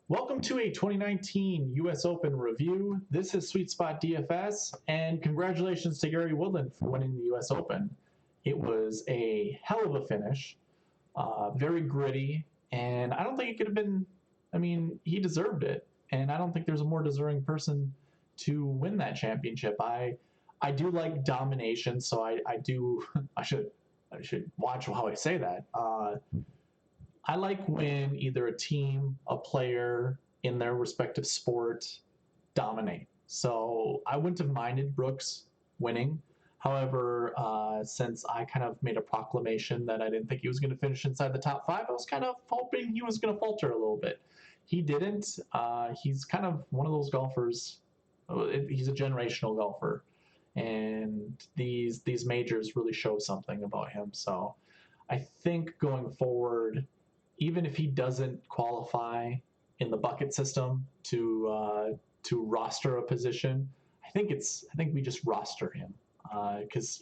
Welcome to a 2019 US Open review. This is SweetSpotDFS, and congratulations to Gary Woodland for winning the US Open. It was a hell of a finish, very gritty, and I don't think it could have been, he deserved it, and I don't think there's a more deserving person to win that championship. I do like domination, so I do, I should watch how I say that. I like when either a team, a player in their respective sport dominate. So I wouldn't have minded Brooks winning. However, since I kind of made a proclamation that I didn't think he was going to finish inside the top five, I was kind of hoping he was going to falter a little bit. He didn't. He's kind of one of those golfers. He's a generational golfer, and these majors really show something about him. So I think going forward, even if he doesn't qualify in the bucket system to roster a position, I think we just roster him because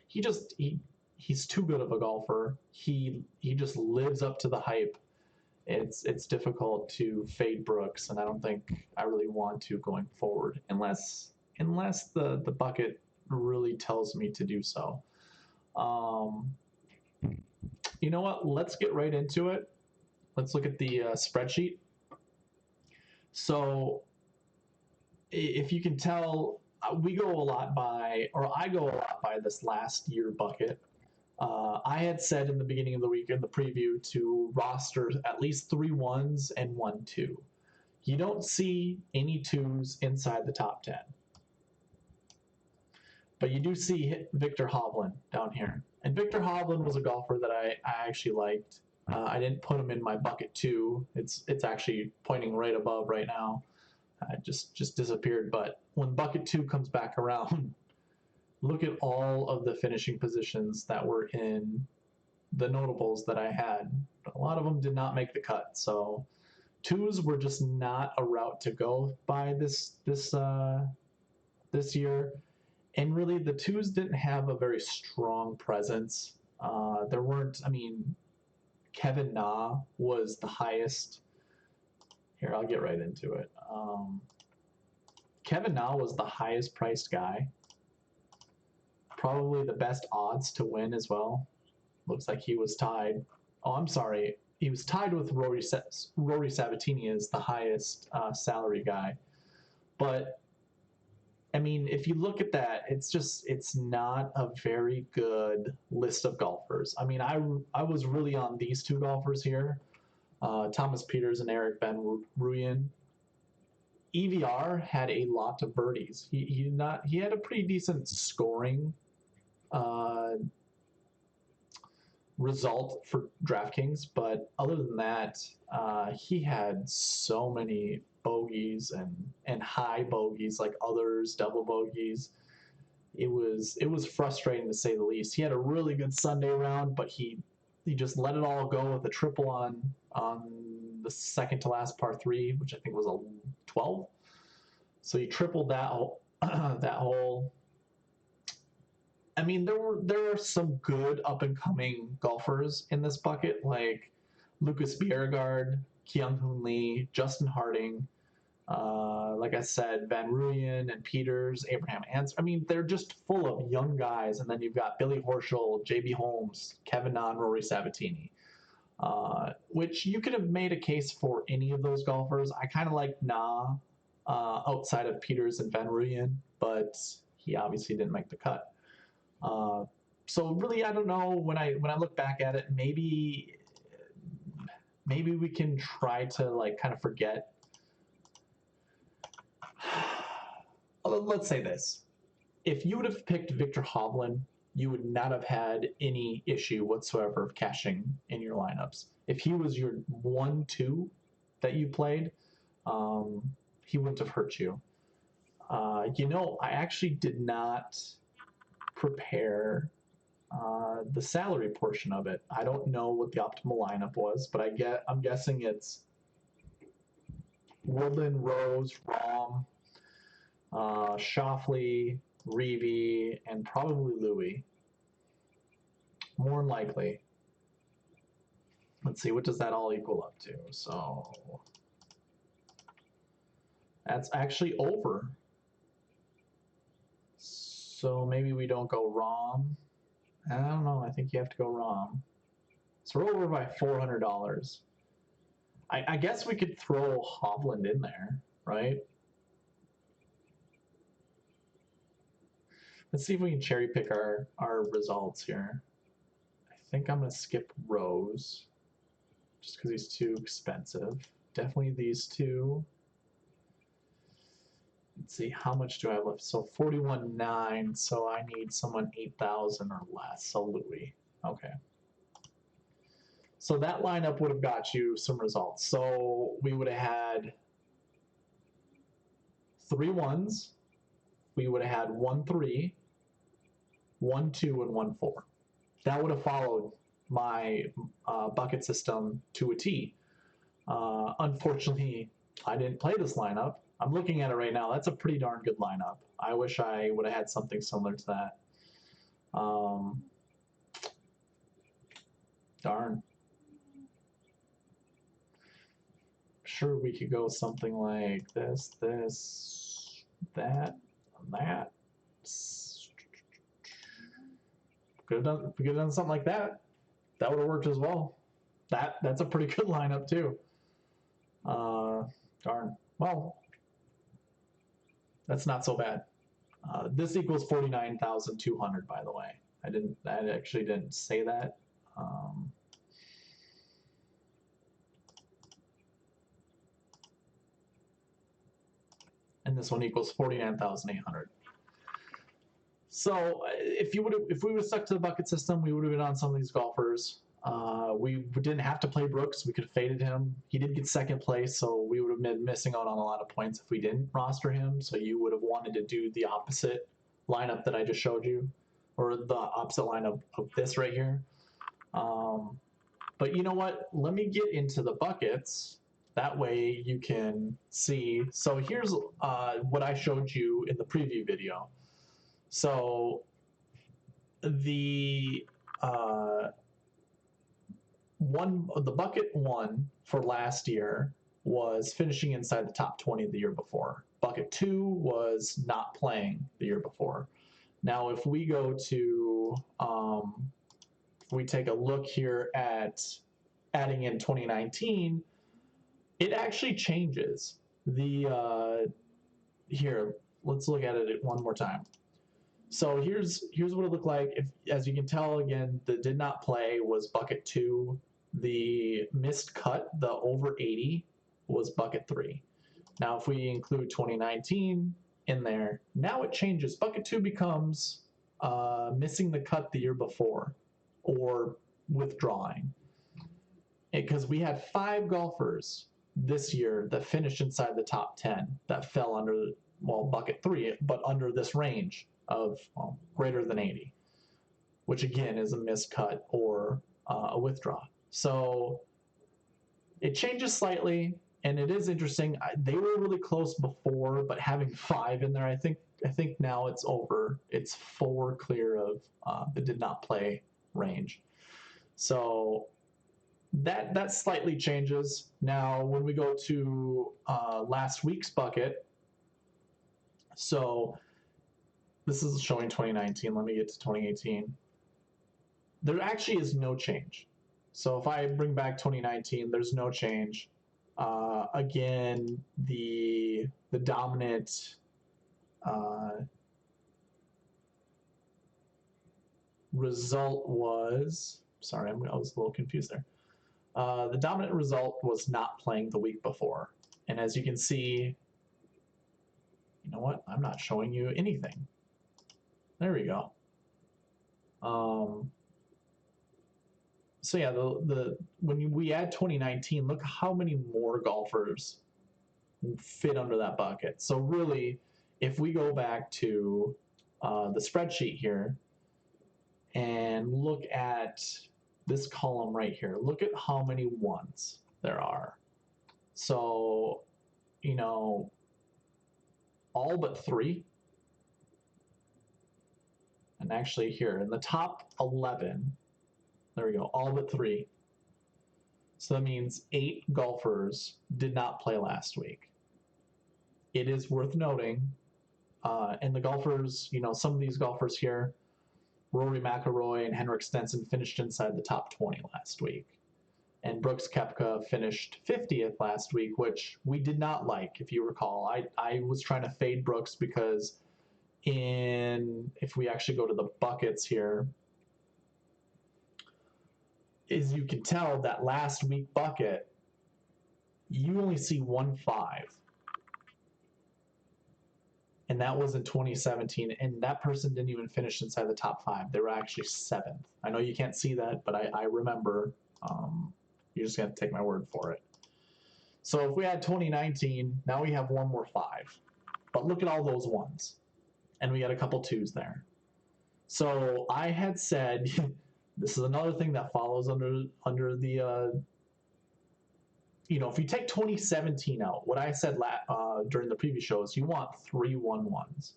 he's too good of a golfer. He just lives up to the hype. It's difficult to fade Brooks, and I don't think I really want to going forward unless the bucket really tells me to do so. You know what? Let's get right into it. Let's look at the spreadsheet. So if you can tell, I go a lot by this last year bucket. I had said in the beginning of the week in the preview to roster at least 3 1s and 1 2. You don't see any 2s inside the top 10. But you do see Victor Hovland down here. And Victor Hovland was a golfer that I actually liked. I didn't put him in my bucket 2. It's actually pointing right above right now. It just disappeared. But when bucket 2 comes back around, look at all of the finishing positions that were in the notables that I had. A lot of them did not make the cut. So 2s were just not a route to go by this year. And really, the 2s didn't have a very strong presence. There weren't, Kevin Na was the highest. Here, I'll get right into it. Kevin Na was the highest priced guy. Probably the best odds to win as well. Looks like he was tied. Oh, I'm sorry. He was tied with Rory Sabatini as the highest salary guy. But if you look at that, it's not a very good list of golfers. I was really on these 2 golfers here, Thomas Pieters and Erik van Rooyen. EVR had a lot of birdies. He had a pretty decent scoring result for DraftKings, but other than that, he had so many bogeys and high bogeys, like others, double bogeys. It was frustrating to say the least. He had a really good Sunday round, but he just let it all go with a triple on the second to last par 3, which I think was a 12. So he tripled that hole. There are some good up and coming golfers in this bucket, like Lucas Bjerregaard, Kyung Hoon Lee, Justin Harding. Like I said, Van Rooyen and Pieters, Abraham Answer. They're just full of young guys. And then you've got Billy Horschel, J.B. Holmes, Kevin Na, Rory Sabatini, which you could have made a case for any of those golfers. I kind of like Na outside of Pieters and Van Rooyen, but he obviously didn't make the cut. So really, I don't know. When I look back at it, maybe we can try to kind of forget. Let's say this. If you would have picked Victor Hovland, you would not have had any issue whatsoever of cashing in your lineups. If he was your 1-2 that you played, he wouldn't have hurt you. I actually did not prepare the salary portion of it. I don't know what the optimal lineup was, but I'm guessing it's Woodland, Rose, Rahm, Schauffele, Reeve, and probably Louis. More than likely. Let's see, what does that all equal up to? So That's actually over. So maybe we don't go ROM. I don't know. I think you have to go ROM. So we're over by $400. I guess we could throw Hovland in there, right? Let's see if we can cherry pick our results here. I think I'm going to skip Rose just because he's too expensive. Definitely these two. Let's see, how much do I have left? So 41.9, so I need someone 8,000 or less. So Louis. Okay. So that lineup would have got you some results. So we would have had 3 1s. We would have had 1 3, 1 2, and 1 4. That would have followed my bucket system to a T. Unfortunately, I didn't play this lineup. I'm looking at it right now. That's a pretty darn good lineup. I wish I would have had something similar to that. Darn. Sure, we could go something like this, that, and that. We could have done something like that. That would have worked as well. That's a pretty good lineup too. Darn. Well, that's not so bad. This equals 49,200, by the way. I actually didn't say that. And this one equals 49,800. So if we would have stuck to the bucket system, we would have been on some of these golfers. We didn't have to play Brooks. We could have faded him. He did get second place, so we would have been missing out on a lot of points if we didn't roster him. So you would have wanted to do the opposite lineup that I just showed you, or the opposite lineup of this right here. But you know what? Let me get into the buckets. That way you can see. So here's what I showed you in the preview video. So the bucket 1 for last year was finishing inside the top 20 the year before. Bucket 2 was not playing the year before. Now, if we go to, if we take a look here at adding in 2019, it actually changes. Here, let's look at it one more time. So here's what it looked like. As you can tell, again, the did not play was bucket 2. The missed cut, the over 80, was bucket 3. Now, if we include 2019 in there, now it changes. Bucket 2 becomes missing the cut the year before or withdrawing. Because we had 5 golfers this year that finished inside the top 10 that fell under, well, bucket 3, but under this range of greater than 80, which again is a miscut or a withdraw. So it changes slightly, and it is interesting. They were really close before, but having 5 in there, I think now it's over. It's 4 clear of the did not play range. So that slightly changes. Now, when we go to last week's bucket, so this is showing 2019. Let me get to 2018. There actually is no change. So if I bring back 2019, there's no change. Again, the dominant result was, sorry, I was a little confused there. The dominant result was not playing the week before. And as you can see, you know what? I'm not showing you anything. There we go. So yeah, when we add 2019, look how many more golfers fit under that bucket. So really, if we go back to the spreadsheet here and look at this column right here, look at how many ones there are. So, you know, all but 3. And actually here in the top 11, there we go, all but 3. So that means 8 golfers did not play last week. it is worth noting, and the golfers, some of these golfers here, Rory McIlroy and Henrik Stenson finished inside the top 20 last week. And Brooks Koepka finished 50th last week, which we did not like, if you recall. I was trying to fade Brooks because if we actually go to the buckets here, as you can tell, that last week bucket, you only see 1-5. And that was in 2017, and that person didn't even finish inside the top 5. They were actually 7th. I know you can't see that, but I remember. You're just going to take my word for it. So if we had 2019, now we have one more 5. But look at all those 1s. And we got a couple 2s there. So I had said, this is another thing that follows under the, if you take 2017 out, what I said during the previous show is you want 3 1-1s.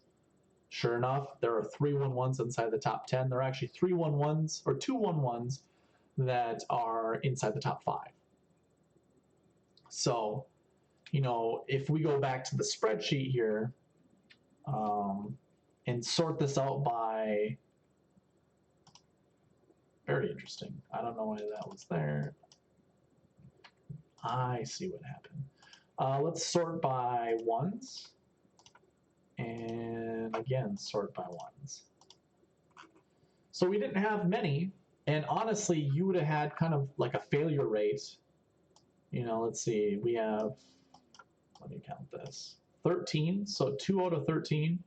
Sure enough, there are 3 1-1s inside the top 10. There are actually 3 1-1s or 2 1-1s that are inside the top 5. So, if we go back to the spreadsheet here and sort this out by, very interesting. I don't know why that was there. I see what happened. Let's sort by 1s. And again, sort by 1s. So we didn't have many. And honestly, you would have had kind of like a failure rate. Let's see. We have, let me count this, 13. So 2 out of 13.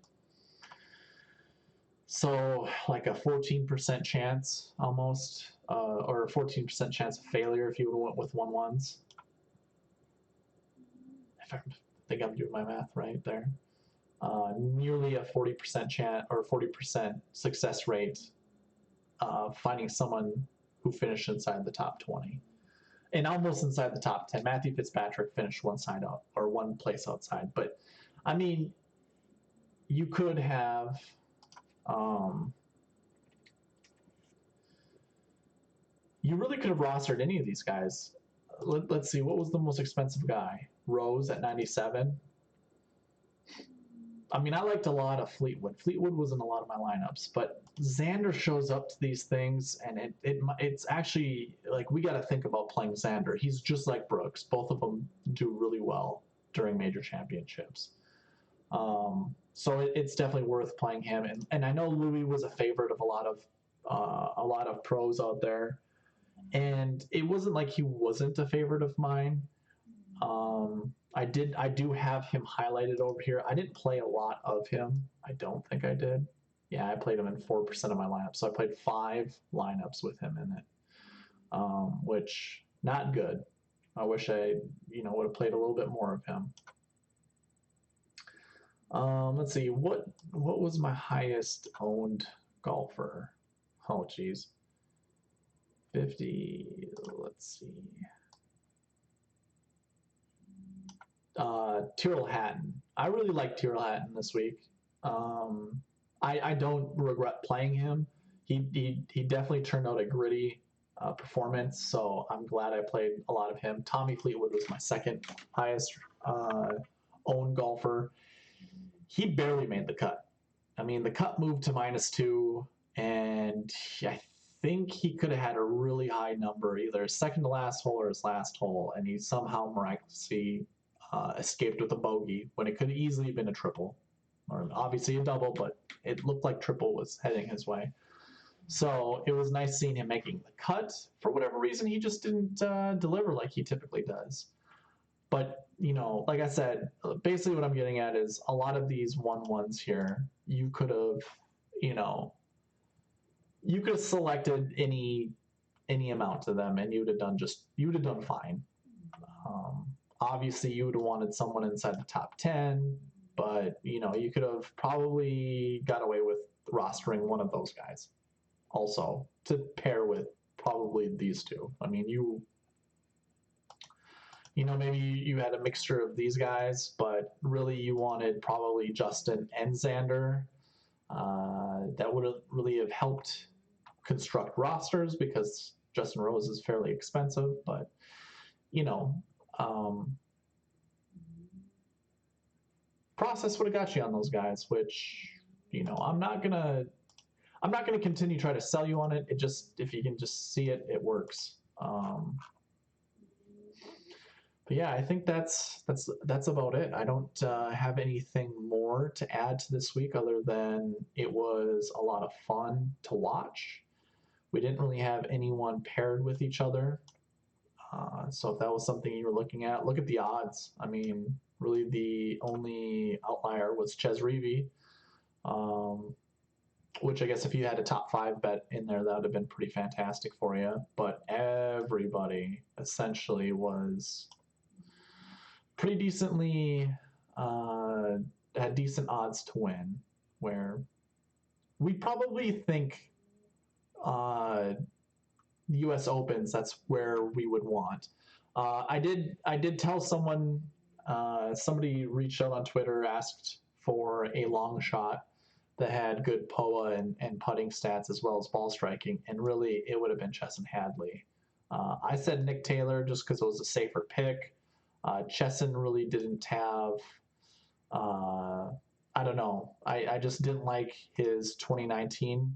So like a 14% chance almost, or a 14% chance of failure if you would have went with 1-1s. I think I'm doing my math right there. Nearly a 40% chance or 40% success rate finding someone who finished inside the top 20 and almost inside the top 10. Matthew Fitzpatrick finished one place outside, but I mean, you could have you really could have rostered any of these guys. Let's see, what was the most expensive guy? Rose at 97. I mean, I liked a lot of Fleetwood. Fleetwood was in a lot of my lineups, but Xander shows up to these things, and it's actually, like, we got to think about playing Xander. He's just like Brooks. Both of them do really well during major championships. So it's definitely worth playing him. And I know Louis was a favorite of a lot of pros out there, and it wasn't like he wasn't a favorite of mine. I do have him highlighted over here. I didn't play a lot of him. I don't think I did. Yeah, I played him in 4% of my lineups. So I played 5 lineups with him in it, which not good. I wish I, would have played a little bit more of him. Let's see, what was my highest owned golfer? Oh, geez. 50, let's see. Tyrrell Hatton. I really like Tyrrell Hatton this week. I don't regret playing him. He definitely turned out a gritty performance, so I'm glad I played a lot of him. Tommy Fleetwood was my second highest owned golfer. He barely made the cut. I mean, the cut moved to -2, and I think he could have had a really high number, either his second to last hole or his last hole, and he somehow miraculously escaped with a bogey when it could have easily been a triple, or obviously a double, but it looked like triple was heading his way. So it was nice seeing him making the cut. For whatever reason, he just didn't deliver like he typically does. But, like I said, basically what I'm getting at is a lot of these 1-1s here, you could have, selected any amount of them, and you would have done fine. Obviously, you would have wanted someone inside the top 10, but, you could have probably got away with rostering one of those guys also to pair with probably these two. I mean, maybe you had a mixture of these guys, but really you wanted probably Justin and Xander. That would have really have helped construct rosters because Justin Rose is fairly expensive, but, process would have got you on those guys, which, you know, I'm not gonna continue to try to sell you on it. It just, if you can just see it, it works. But yeah, I think that's about it. I don't have anything more to add to this week other than it was a lot of fun to watch. We didn't really have anyone paired with each other. So if that was something you were looking at, look at the odds. I mean, really the only outlier was Ches Reavie, which I guess if you had a top 5 bet in there, that would have been pretty fantastic for you. But everybody essentially was pretty decently, had decent odds to win, where we probably think the U.S. Opens, that's where we would want. I did tell someone, somebody reached out on Twitter, asked for a long shot that had good POA and putting stats as well as ball striking, and really it would have been Chesson Hadley. I said Nick Taylor just because it was a safer pick. Chesson really didn't have, I don't know, I just didn't like his 2019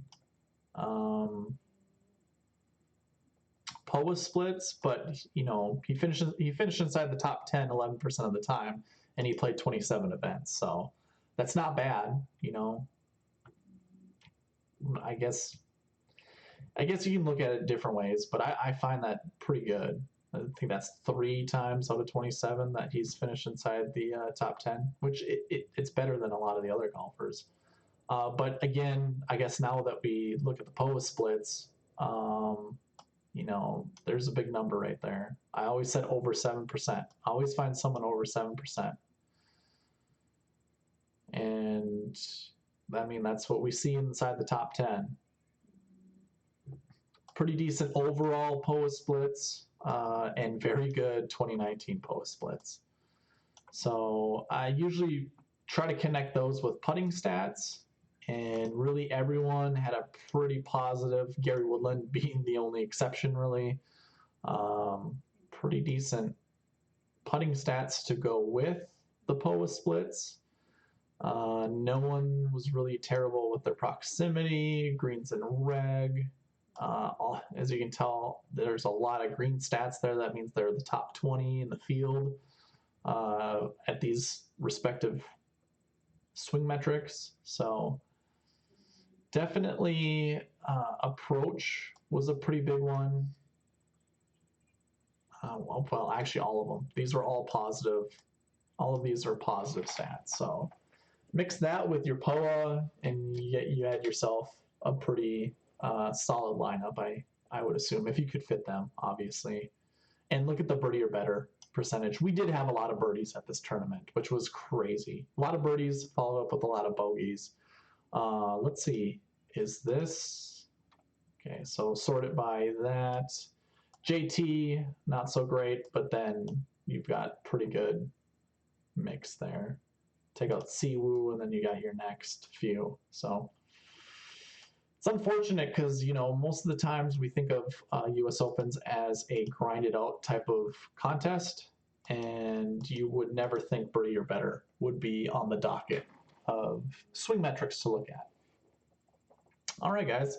POA splits, but you know, he finished inside the top 10 11% of the time, and he played 27 events, so that's not bad. You know, I guess you can look at it different ways, but I find that pretty good. I think that's 3 times out of 27 that he's finished inside the top 10, which it's better than a lot of the other golfers. But again, I guess now that we look at the POA splits, you know, there's a big number right there. I always said over 7%. I always find someone over 7%. And I mean, that's what we see inside the top 10. Pretty decent overall POA splits, and very good 2019 POA splits. So I usually try to connect those with putting stats, and really everyone had a pretty positive, Gary Woodland being the only exception really. Pretty decent putting stats to go with the POA splits. No one was really terrible with their proximity, greens and reg. As you can tell, there's a lot of green stats there. That means they're the top 20 in the field at these respective swing metrics. So definitely approach was a pretty big one. Well, actually all of them. These are all positive. All of these are positive stats. So mix that with your POA and you had yourself a pretty solid lineup, I would assume, if you could fit them, obviously. And look at the birdie or better percentage. We did have a lot of birdies at this tournament, which was crazy. A lot of birdies followed up with a lot of bogeys. Let's see, is this, okay, so sort it by that. JT, not so great, but then you've got pretty good mix there. Take out Siwoo, and then you got your next few. So it's unfortunate because, you know, most of the times we think of U.S. Opens as a grinded out type of contest, and you would never think birdie or better would be on the docket of swing metrics to look at. All right, guys.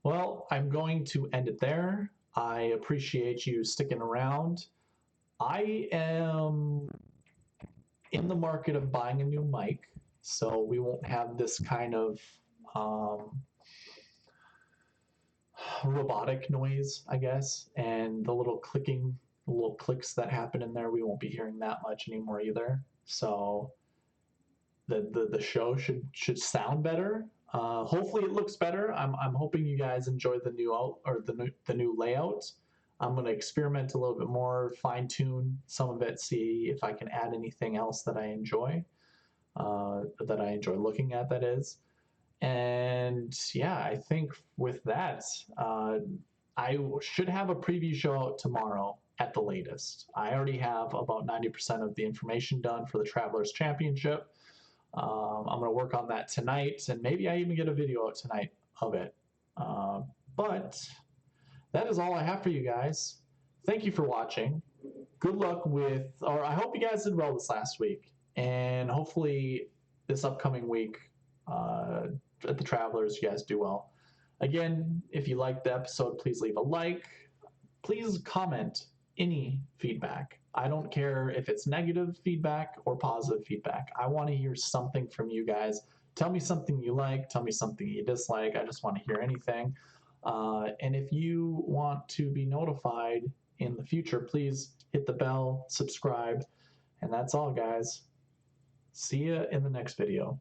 Well, I'm going to end it there. I appreciate you sticking around. I am in the market of buying a new mic, so we won't have this kind of robotic noise, I guess, and the little clicking, the little clicks that happen in there, we won't be hearing that much anymore either. So the show should sound better. Hopefully it looks better. I'm hoping you guys enjoy the new layout. I'm going to experiment a little bit more, fine tune some of it, see if I can add anything else that I enjoy looking at, that is. And yeah, I think with that, I should have a preview show out tomorrow at the latest. I already have about 90% of the information done for the Travelers Championship. I'm going to work on that tonight, and maybe I even get a video out tonight of it. But that is all I have for you guys. Thank you for watching. Good luck with, or I hope you guys did well this last week. And hopefully this upcoming week at the Travelers, you guys do well. Again, if you liked the episode, please leave a like. Please comment any feedback. I don't care if it's negative feedback or positive feedback. I want to hear something from you guys. Tell me something you like. Tell me something you dislike. I just want to hear anything. And if you want to be notified in the future, please hit the bell, subscribe. And that's all, guys. See ya in the next video.